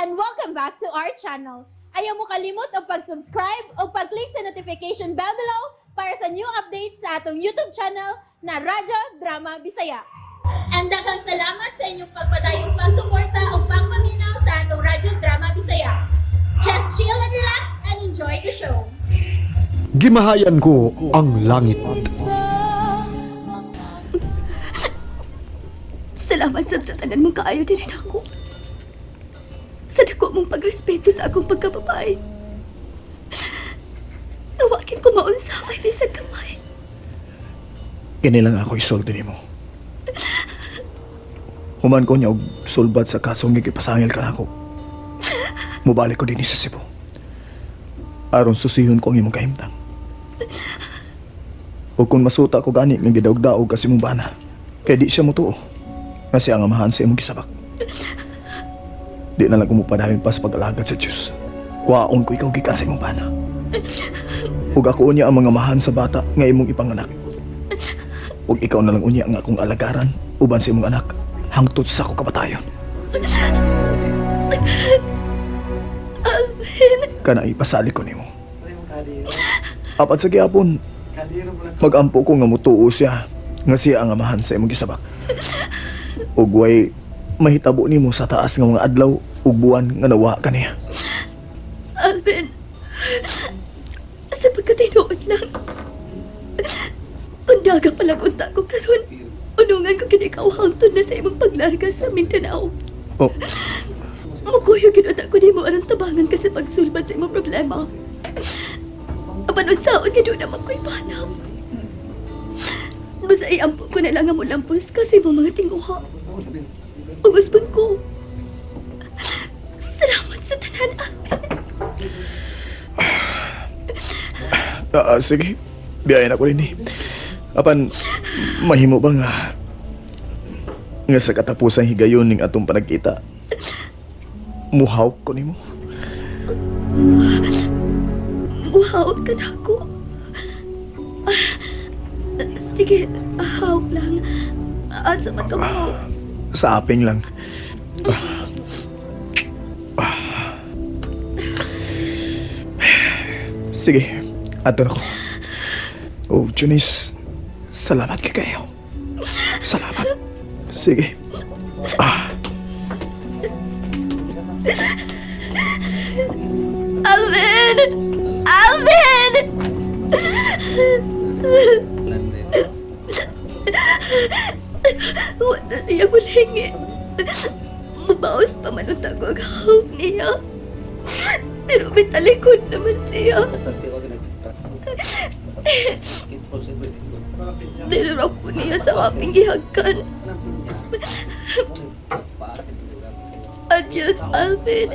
and welcome back to our channel. Ayaw mo kalimot o pag-subscribe o pag-click sa notification bell below para sa new updates sa atong YouTube channel na Radyo Drama Bisaya. And daghang salamat sa inyong pagpadayong pagsuporta o pagpaminaw sa atong Radyo Drama Bisaya. Just chill and relax and enjoy the show. Gimahayan ko ang langit. Salamat sa tanan mong kaayo din ako. Sa dako mong pagrespeto sa akong pagkababae. Nawakin ko maunsa ay bisag kamay. Kini lang ako isulti nimo. Human ko niya og sulbad sa kasong gipasangil ka nako. Mubalik ko din sa Cebu. Aron susihon ko ang imong kahimtang. O kung masuta ko gani nga gidaog-daog kasi mong bana, kay di siya mutuo. Nga siya ang amahan sa imong gisabak. Di na lang kumupadayon pa sa pag-alagad sa Diyos. Kuwaon ko ikaw gikan sa imong bana. Ug ako unya ang mga amahan sa bata nga imong ipanganak. Ug ikaw na lang unya ang akong alagaran uban sa imong anak hangtod sa ako kamatayon. Alvin! Kana ipasali ko nimo. Apat sa gihapon, magampo ko nga mutuo siya nga siya ang amahan sa imong gisabak. Ug way mahitabo nimo sa taas nga mga adlaw ug buwan nga nawa kaniya. Alvin! Sa pagkatinuod lang. Undaga pala punta ko karon. Unungan ko kinikaw hangtod na sa imong paglarga sa Mindanao. Oh, Mukuyo ginuta ko nimo aron tabangan ka sa pagsulbad sa imong problema. Apan unsaon gid na makoy banaw. Basta iampo ko na lang ang mulampos kasi imong mga tinguha. Ug usbon ko. Salamat sa tanan, Alvin. sige. Biyahin ako rin eh. Apan, mahimo ba nga sa katapusang higayon ning atong panagkita, muhaw ko nimo. Uhawag ka na ako. Sige, hawak lang. Asa man ka mo. Sa aping lang. Sige, ato na ko. Oh, Junice, salamat kayo. Salamat. Sige. Alvin! Alvin! Wala siya mulingi. Mabaos pa man ang tagwag hawak niya. Pero may talikod naman siya. Dinurok po niya sa aming gihagkan. Adios, Alvin.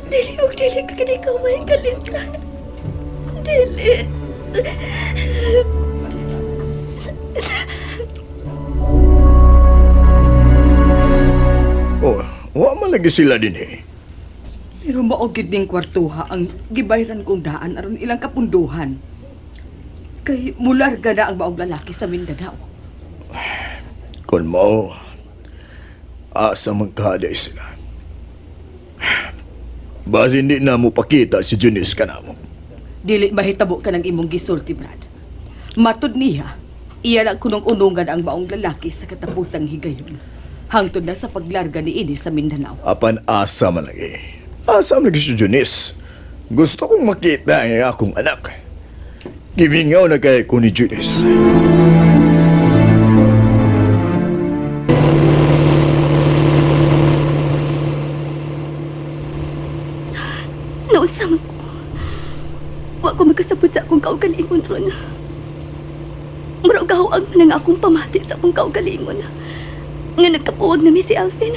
Dili ka ikaw may kalimtan. Dili. Oh, wa man lagi sila din eh. Pero maugid ning kwartuha ang gibayran kong daan aron ilang kapunduhan. Kay mularga na ang maong lalaki sa Mindanao. Kon mo, asa magkaday sila. Basi hindi na mo pakita si Junice ka na mo. Dili mahitabo ka ng imong gisulti, Brad. Matud niya, iya lang kunong-unungan ang maong lalaki sa katapusang higayon. Hangtod na sa paglarga ni Ini sa Mindanao. Apan asa man lagi. Asa man lagi si Junice. Gusto kong makita ang akong anak. Gimingaw na kay ko ni Junice. Nausa man ko. Wa ko magkasabot sa akong kaugalingon ron. Murag gahawag man ang akong pamati sa akong kaugalingon. Nga nagkapuwag na mi si Alvin.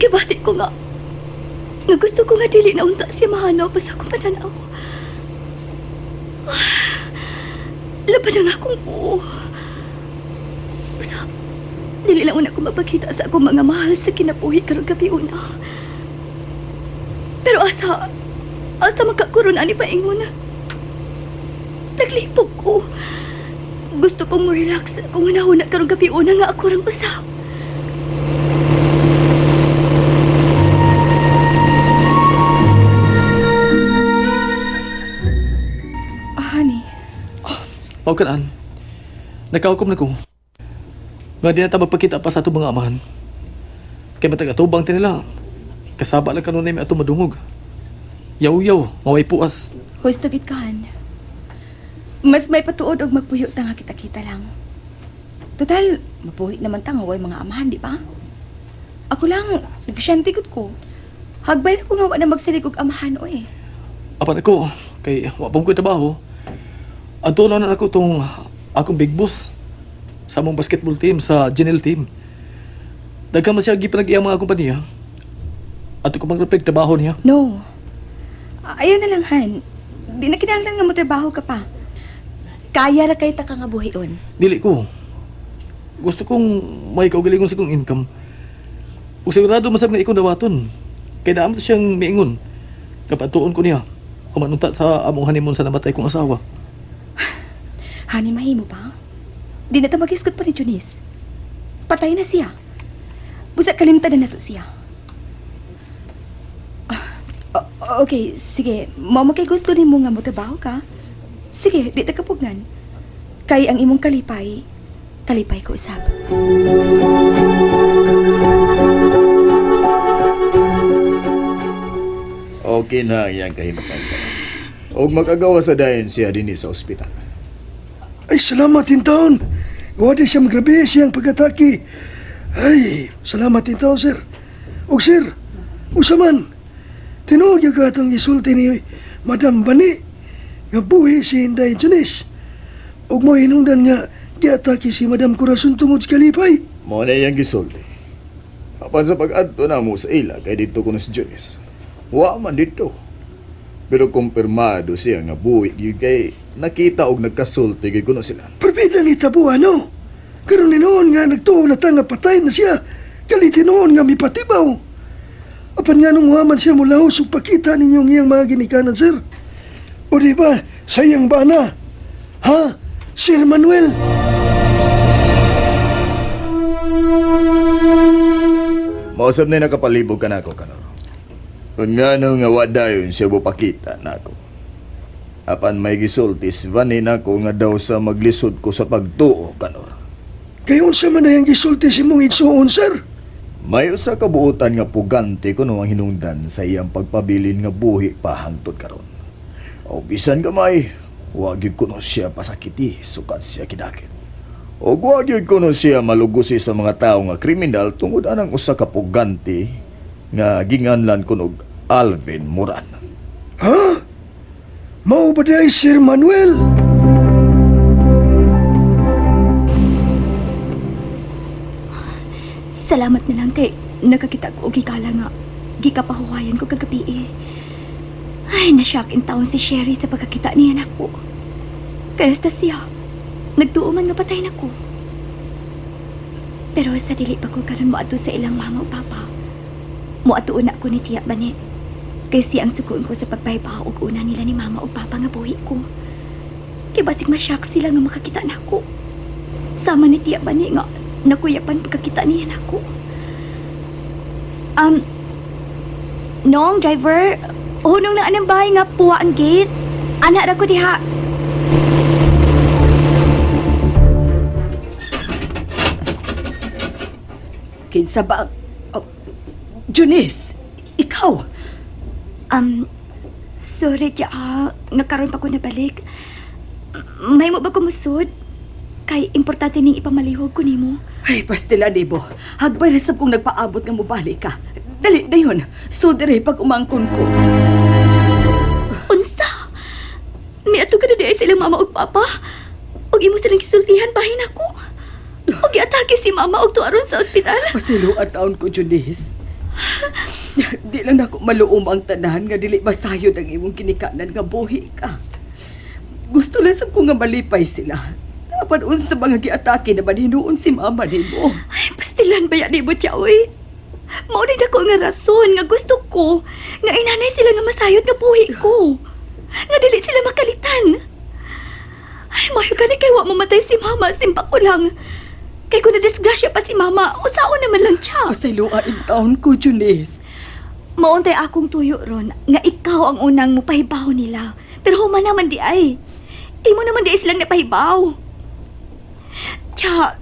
Gibati ko nga. Nga gusto ko nga dili na unta siya mahanaw pa sa akong pananaw. Laban ang akong buo. Basta, dili lang una ko mapakita sa akong mga mahal sa kinabuhi karong gabi una. Pero asa makakuron ani paingon. Naglipog ko. Gusto kong mo relax kung unahuna karong gabi una nga ako rang usaw. Maukanaan, nakahukom na ko. Nga di na ta magpakita pa sa atong mga amahan. Kaya matag-atubang ti nila. Kasaba lang kanunay may atong madungog. Yaw-yaw, maway puas. Husto gid kahan. Mas may patuod og magpuyo ta nga kita-kita lang. Total, mapuhi naman ta nga way mga amahan, di ba? Ako lang, nagsyante gud ko. Hagbay na ko nga wa na magsilig og amahan oy. Apan ako, kay wapong ko trabaho. Ang tunaw na ako tong akong big boss sa among basketball team, sa Genel team. Daghan man siya gipanag-iyang mga kumpanya. Ato ko mag-reflect trabaho niya. No. Ayaw na lang, Han. Di na kinahanglan nga mo trabaho ka pa. Kaya ra kay ta ka nga buhion. Dili ko. Gusto kong may kaugalingon sa kong income. Ug sigurado masab nga ikaw dawaton. Kay naamto siyang miingon. Kapatuon ko niya. Kumanunta sa among honeymoon sa namatay kong asawa. Hani, mahimo pa? Di na ta mag-iskot pa ni Junis. Patay na siya. Busa kalimtanan na to siya. Okay, sige. Mao kay gusto ni mo nga mo trabaho ka. Sige, di ta kapugnan. Kay ang imong kalipay, kalipay ko usab. Okay na yan kahimatan ka. Og mag-agawa sa dayon siya din sa ospital. Ay, salamat in taon. Gawa di siya magrabe siyang pagkataki. Ay, salamat in taon, sir. O sir, usaman, tinuod yung katong isulti ni Madam Bani nga buhi si Inday Junis. Og mo hinungdan nga giatake si Madam Corazon tungod sa kalipay. Mo na yang gisulti. Apan sa pag-adto na mo sa ila kay dito kuno si Jones. Wa man dito. Pero kumpirmado siya nga buhi gyud kay nakita og nagkasulti kay kuno sila. Perbidang itabu, ano? Karon ni noon nga nagtuo na ta nga patay na siya. Kaliti noon nga mipatibaw. Apan nga nung huwaman siya mula usog pakita ninyong iyang mga ginikanan, sir. O di ba, sayang ba na? Ha? Sir Manuel? Mausap na nakapalibog ka na ako, Kanor. Kung nga no nga wadayon siya bupakita na ako. Apan may gisultis, vanin ako nga daw sa maglisod ko sa pagtuo, Kanor. Kayon sa man na yung gisulti si mong itsuon, sir. May usa ka buotan nga pugante kuno ang hinungdan sa iyang pagpabilin nga buhi pa hangtod karon. O bisan gamay, wag gyud kuno siya pasakiti sukat siya kidakit. O wag gyud kuno siya malugusi sa mga tawo nga kriminal tungod anang usa ka pugante nga ginganlan kuno Alvin Moran. Ha? Mao ba day, Sir Manuel? Salamat na lang kay nakakita ko og gikala nga gikapahuwayan ko kagabi eh. Ay, nashock in taon si Sherry sa pagkakita niya nako. Kaya sa siya, nagtuuman nga patay nako. Pero sa dili pa ko karon moadto sa ilang mama o papa. Moadto na ko ni Tiya Bani. Kay siya ang sukuon ko sa pagpaypaw og una nila ni mama o papa nga buhi ko. Kay basig ma-shock sila nga makakita nako. Sama ni Tiya Bani nga nakuyapan pagkakita niya nako. Nong driver, hunong na anang bahay nga puwa ang gate. Anak ra ko diha. Kinsa ba? Oh, Junis, ikaw. Sorry ja, nagkaroon pa ko nabalik. May mo ba kumusod? Kay importante ning ipamalihog ko nimo. Ay, pastila, Debo. Hagbay na sab kung nagpaabot nga mobalik ka. Dali, dayon. So, dire, pag umangkon ko. Unsa? May ato ka na di ay silang mama ug papa. Og imo silang kisultihan bahin ako. Og giatake si mama og tuaron sa ospital. Pasilo at taon ko, Junis. Di lang ako maluom ang tanan nga dili basayod ang imong kinikanan nga buhi ka. Gusto lang sab ko nga malipay sila. Dapat unsa mga giatake na maninuon si mama nimo. Ay, pastilan ba yan ni Butchaoy? Maunay na ko nga rason nga gusto ko nga inanay sila nga masayod nga buhi ko. Nga dili sila makalitan. Ay, mayo ka na kay wa mamatay si mama, simpa ko lang. Kay kung na-disgrasya pa si mama, usaon naman lang siya. Pasiluan in taon ko, Junis. Mauntay akong tuyo ron nga ikaw ang unang mupahibaw nila. Pero human naman di ay. imo naman di silang napahibaw. Tiya,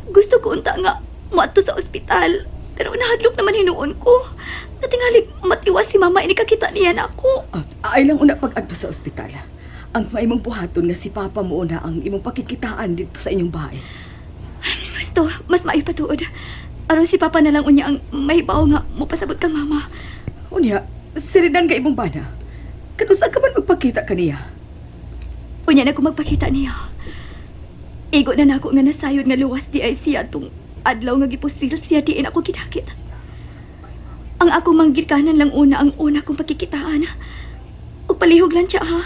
gusto ko unta nga mato sa ospital. Pero nahadlok naman hinuon ko. Natingali matiwas si mama ini kakita niya na ako. Ay lang una pag-adto sa ospital. Ang maimong buhaton nga si Papa mo na ang imong pakikitaan dito sa inyong bahay. Basto, mas maipatuod. Aron si Papa na lang unya ang mahibaw nga mupasabot kang mama. Unya, siridan ka imong bana. Kanusa ka man magpakita kaniya? Unya na ko magpakita niya. Igo na nako nga nasayod nga luwas di ay siya tung adlaw nga gipusil siya diin ako gidakit. Ang ako manggikanan lang ang una kong pakikitaan. Ug palihog lang siya ha.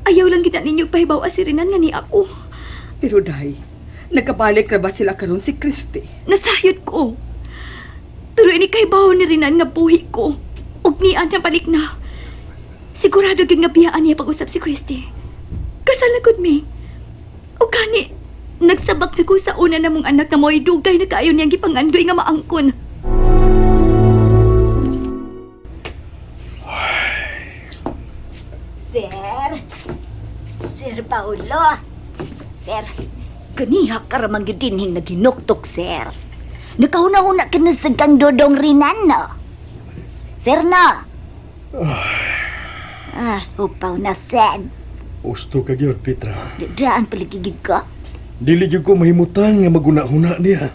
Ayaw lang gid ninyo pahibaw asirinan nga ni ako. Pero dahi, nakabalik na ba sila karon si Christy? Nasayod ko. Pero ini kay baho ni Rinan nga buhi ko. Ug nian siya balik na. Sigurado gyud nga biyaan niya pag-usap si Christy. Kasal na gud mi. Ug gani nagsabak na ko sa una namong anak na mo'y dugay na kaayo niyang gipangandoy nga maangkon. Sir Paulo. Sir, ganiha ka ramang gidinhing naginuktok, sir. Nakahuna-huna ka na sa kang dodong rinan, no? Sir, no? Upaw na, sir. Gusto ka gyud, Petra. Daan paligigig ka. Dili gyud ko mahimutang nga maguna-huna niya.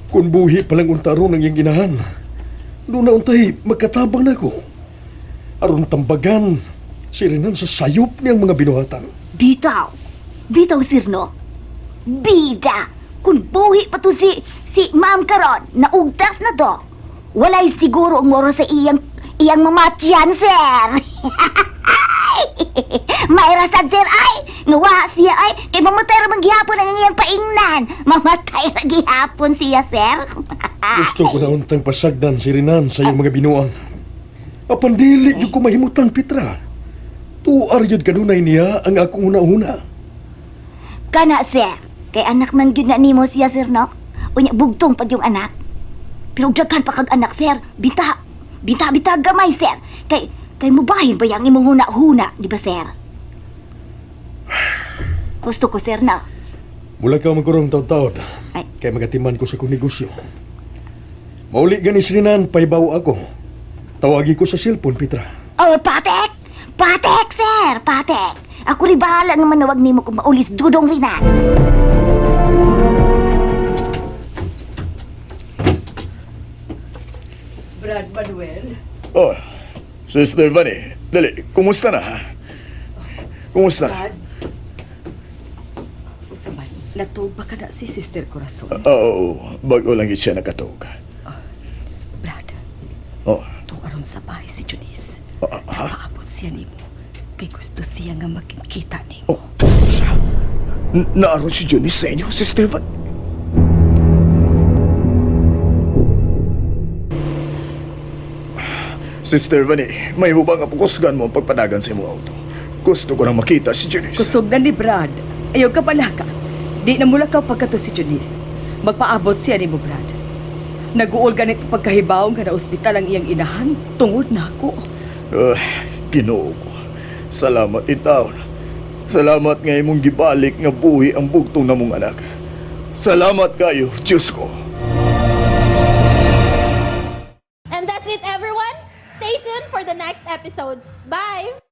Kung buhi palang untaro ng iyang ginahan, doon na untay magkatabang na ko. Aron tambagan, sirinan sa sayop niyang mga binuhatan. Bitaw. Bitaw, sir, no? Bida. Kung buhi pa to si ma'am karon, naugtas na to. Walay siguro ang moro sa iyang mamatyan, sir. Mayra sad, sir, ay. Ngawa siya, ay. Kay mamatay ramang gihapon ang iyang paingnan. Mamatay ra gihapon siya, sir. Gusto ko na untang pasagdan sirinan sa iyong mga binuang. Apan dili gyud ko mahimutang, Petra. Tuar yun kanunay niya ang akong una-una. Kana, sir. Kay anak man gyud na nimo siya, sir, no? Unya bugtong pag yung anak. Pero daghan pa kag anak, sir. Bita gamay, sir. Kay mubahin ba yang imong huna-huna, di ba, sir? Gusto ko, sir, na. Mula ka magkurong taon-taon. Ay. Kay magatiman ko sa kong negosyo. Mauli gani sirinan, paibaw ako. Tawagi ko sa cellphone, Petra. Oh, patek! Patek, sir! Patek! Ako rin bahala nga manawag nimo kung maulis dudong rin na. Brad Manuel? Oh, Sister Vanny, dali, kumusta na? Kumusta? Brad? Usaban, natug ba ka na si Sister Corazon? Oo, bago lang siya nakatog. Brad, Oh, aron sa bahay si Junice. ha? Nagpaabot siya nimo. Kay gusto siya nga makikita nimo. Oh, siya? Naaron si Johnny sa inyo, Sister Van? Sister Vanny, may mo ba nga pukusgan mo ang pagpanagan sa imong auto? Gusto ko nang makita si Johnny. Kusog na ni Brad. Ayaw ka pala ka. Di na mula ka pagkato si Junice. Magpaabot siya ni mo, Brad. Naguol ganito pagkahibaw nga na ospital ang iyang inahan. Tungod na ako. Ginoo ko. Salamat itaon. Salamat nga imong gibalik nga buhi ang bugtong na mong anak. Salamat kayo, Diyos ko. And that's it, everyone. Stay tuned for the next episodes. Bye!